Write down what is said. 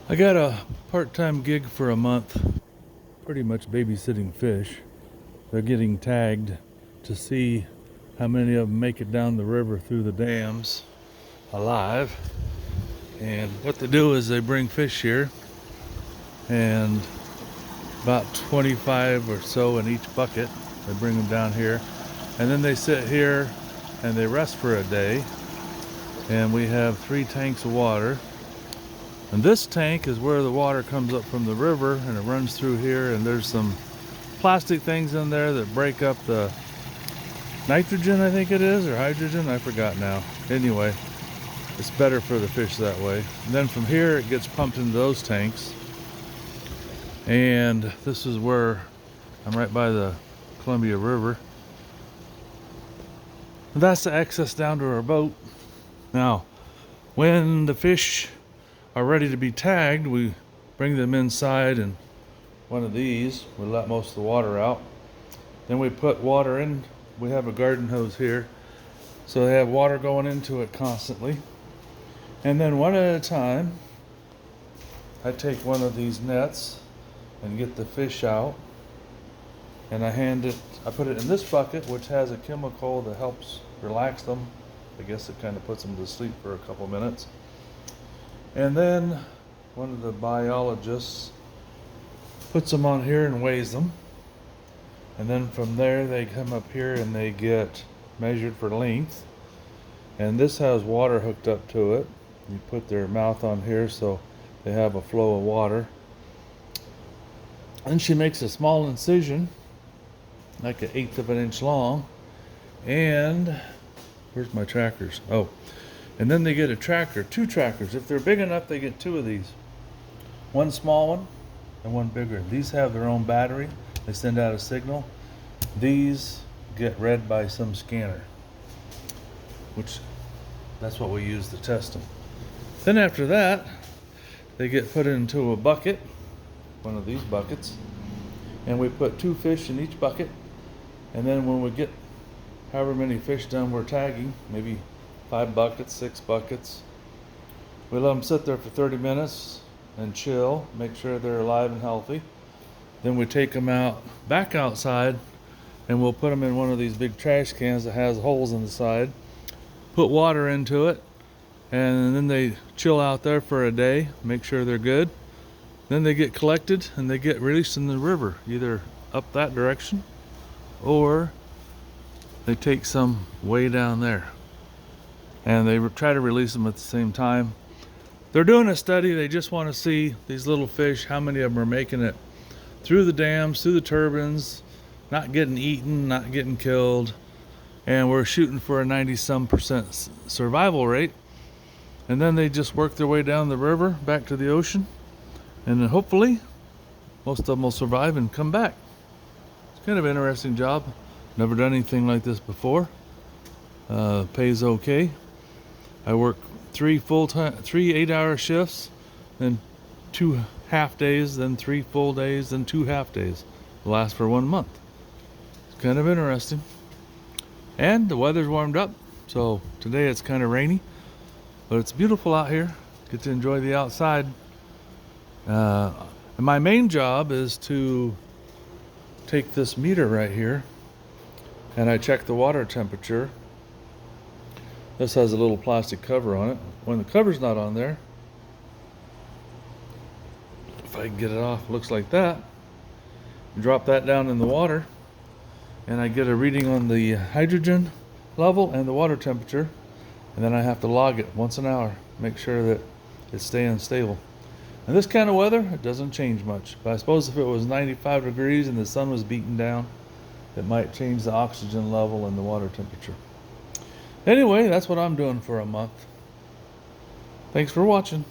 I got a part-time gig for a month, pretty much babysitting fish. They're getting tagged to see how many of them make it down the river through the dams alive. And what they do is they bring fish here, and about 25 or so in each bucket. They bring them down here, and then they sit here and they rest for a day. And we have 3 tanks of water. And this tank is where the water comes up from the river and it runs through here, and there's some plastic things in there that break up the nitrogen, I think it is, or hydrogen, I forgot now. Anyway, it's better for the fish that way. And then from here it gets pumped into those tanks. And this is where I'm right by the Columbia River. And that's the access down to our boat. Now, when the fish are ready to be tagged, we bring them inside in one of these. We let most of the water out. Then we put water in. We have a garden hose here, so they have water going into it constantly. And then one at a time, I take one of these nets and get the fish out, and I put it in this bucket, which has a chemical that helps relax them. I guess it kind of puts them to sleep for a couple minutes. And then one of the biologists puts them on here and weighs them. And then from there they come up here and they get measured for length. And this has water hooked up to it. You put their mouth on here so they have a flow of water. And she makes a small incision, like 1/8 of an inch long. And where's my trackers? Oh. And then they get a tracker, 2 trackers. If they're big enough, they get 2 of these. One small one and one bigger. These have their own battery. They send out a signal. These get read by some scanner, which that's what we use to test them. Then after that, they get put into a bucket, one of these buckets, and we put 2 fish in each bucket. And then when we get however many fish done we're tagging, maybe 5 buckets, 6 buckets, we let them sit there for 30 minutes and chill, make sure they're alive and healthy. Then we take them out back outside, and we'll put them in one of these big trash cans that has holes in the side, put water into it, and then they chill out there for a day, make sure they're good. Then they get collected and they get released in the river, either up that direction or they take some way down there. And they try to release them at the same time. They're doing a study. They just want to see these little fish, how many of them are making it through the dams, through the turbines, not getting eaten, not getting killed. And we're shooting for a 90-some% survival rate. And then they just work their way down the river back to the ocean. And then hopefully most of them will survive and come back. It's kind of an interesting job. Never done anything like this before. Pays okay. I work 3 8-hour shifts, then 2 half days, then 3 full days, then 2 half days. It lasts for 1 month. It's kind of interesting. And the weather's warmed up, so today it's kind of rainy, but it's beautiful out here. Get to enjoy the outside. And my main job is to take this meter right here, and I check the water temperature. This has a little plastic cover on it. When the cover's not on there, if I can get it off, it looks like that. Drop that down in the water, and I get a reading on the hydrogen level and the water temperature, and then I have to log it once an hour, make sure that it's staying stable. And this kind of weather, it doesn't change much. But I suppose if it was 95 degrees and the sun was beating down, it might change the oxygen level and the water temperature. Anyway, that's what I'm doing for a month. Thanks for watching.